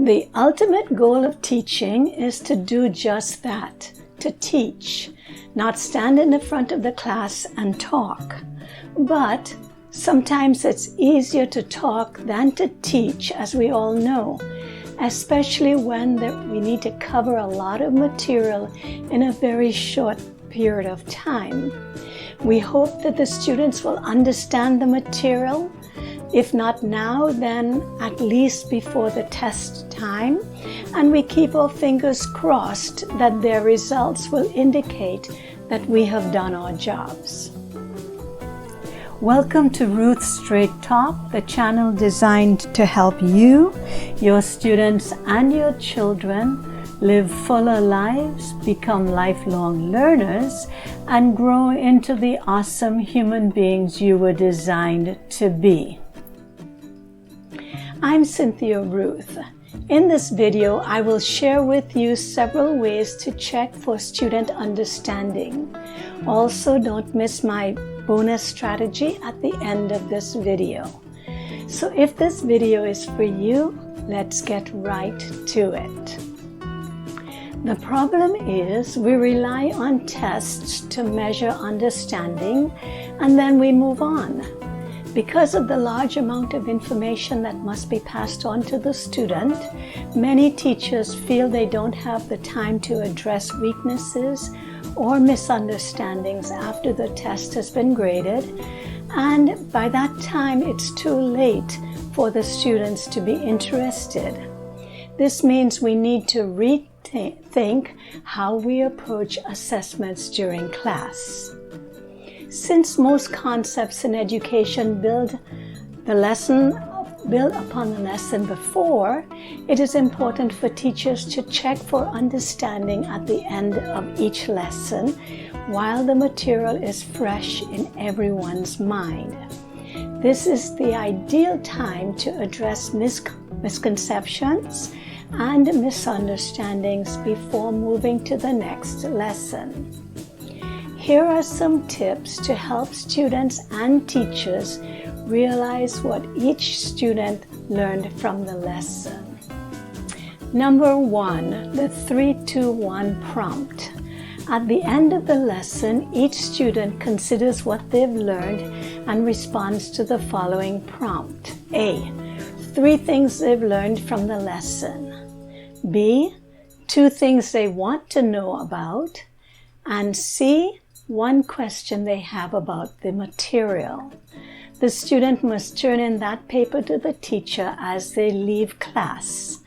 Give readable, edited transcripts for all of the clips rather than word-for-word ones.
The ultimate goal of teaching is to do just that, to teach, not stand in the front of the class and talk. But sometimes it's easier to talk than to teach, as we all know, especially when we need to cover a lot of material in a very short period of time. We hope that the students will understand the material, if not now, then at least before the test time, and we keep our fingers crossed that their results will indicate that we have done our jobs. Welcome to Ruth's Straight Talk, the channel designed to help you, your students, and your children live fuller lives, become lifelong learners, and grow into the awesome human beings you were designed to be. I'm Cynthia Ruth. In this video, I will share with you several ways to check for student understanding. Also, don't miss my bonus strategy at the end of this video. So if this video is for you, let's get right to it. The problem is we rely on tests to measure understanding and then we move on. Because of the large amount of information that must be passed on to the student, many teachers feel they don't have the time to address weaknesses or misunderstandings after the test has been graded, and by that time it's too late for the students to be interested. This means we need to rethink how we approach assessments during class. Since most concepts in education build upon the lesson before, it is important for teachers to check for understanding at the end of each lesson while the material is fresh in everyone's mind. This is the ideal time to address misconceptions and misunderstandings before moving to the next lesson. Here are some tips to help students and teachers realize what each student learned from the lesson. Number 1, the 3-2-1 prompt. At the end of the lesson, each student considers what they've learned and responds to the following prompt. A, 3 things they've learned from the lesson. B, 2 things they want to know about. And C, 1 question they have about the material. The student must turn in that paper to the teacher as they leave class.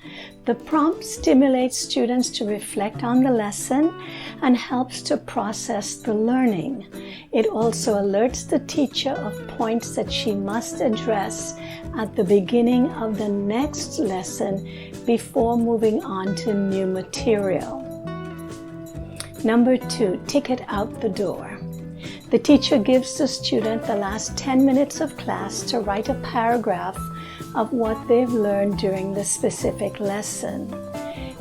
The prompt stimulates students to reflect on the lesson and helps to process the learning. It also alerts the teacher of points that she must address at the beginning of the next lesson before moving on to new material. Number 2, ticket out the door. The teacher gives the student the last 10 minutes of class to write a paragraph of what they've learned during the specific lesson.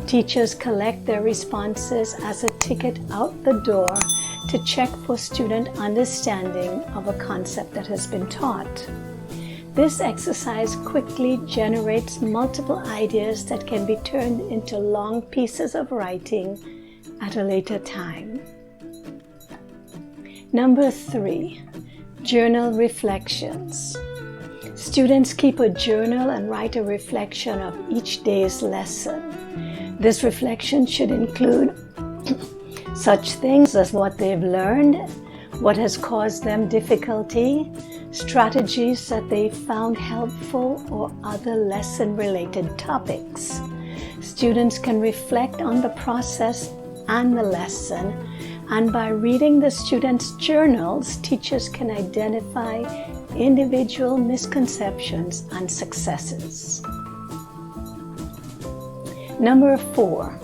Teachers collect their responses as a ticket out the door to check for student understanding of a concept that has been taught. This exercise quickly generates multiple ideas that can be turned into long pieces of writing at a later time. Number 3, journal reflections. Students keep a journal and write a reflection of each day's lesson. This reflection should include such things as what they've learned, what has caused them difficulty, strategies that they found helpful, or other lesson-related topics. Students can reflect on the process and the lesson, and by reading the students' journals, teachers can identify individual misconceptions and successes. Number 4,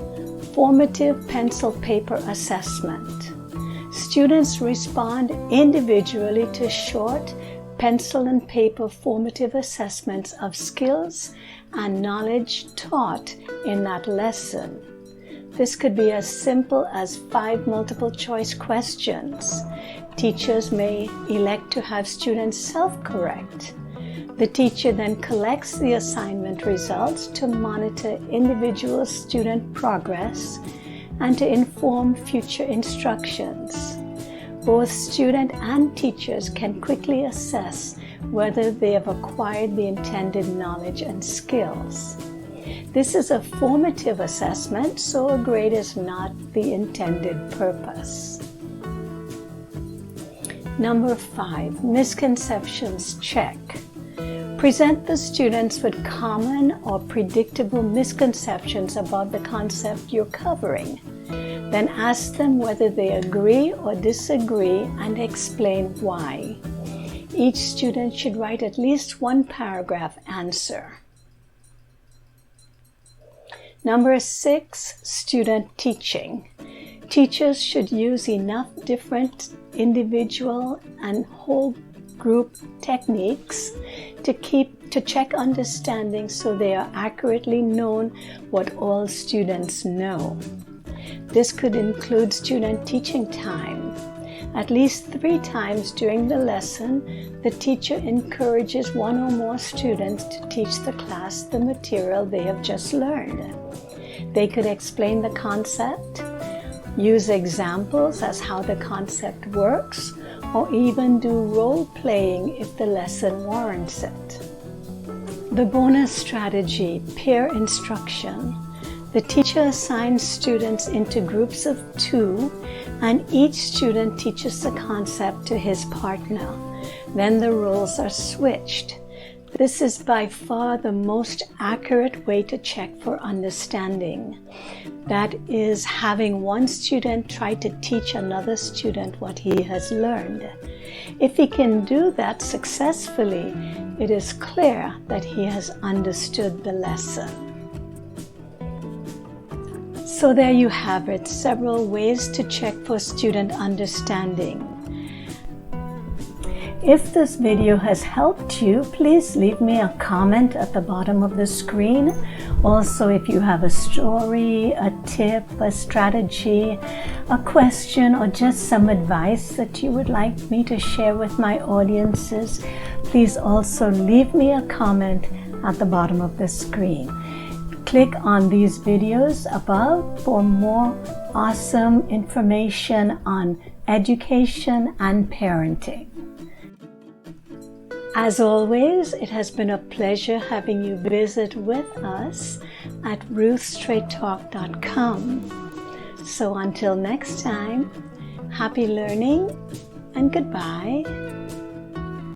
formative pencil paper assessment. Students respond individually to short pencil and paper formative assessments of skills and knowledge taught in that lesson. This could be as simple as 5 multiple-choice questions. Teachers may elect to have students self-correct. The teacher then collects the assignment results to monitor individual student progress and to inform future instructions. Both student and teachers can quickly assess whether they have acquired the intended knowledge and skills. This is a formative assessment, so a grade is not the intended purpose. Number 5, misconceptions check. Present the students with common or predictable misconceptions about the concept you're covering. Then ask them whether they agree or disagree and explain why. Each student should write at least one paragraph answer. Number 6, student teaching. Teachers should use enough different individual and whole group techniques to check understanding so they are accurately known what all students know. This could include student teaching time. At least 3 times during the lesson, the teacher encourages one or more students to teach the class the material they have just learned. They could explain the concept, use examples as how the concept works, or even do role-playing if the lesson warrants it. The bonus strategy, peer instruction. The teacher assigns students into groups of 2, and each student teaches the concept to his partner. Then the roles are switched. This is by far the most accurate way to check for understanding. That is, having one student try to teach another student what he has learned. If he can do that successfully, it is clear that he has understood the lesson. So there you have it, several ways to check for student understanding. If this video has helped you, please leave me a comment at the bottom of the screen. Also, if you have a story, a tip, a strategy, a question, or just some advice that you would like me to share with my audiences, please also leave me a comment at the bottom of the screen. Click on these videos above for more awesome information on education and parenting. As always, it has been a pleasure having you visit with us at ruthstraighttalk.com. So until next time, happy learning and goodbye.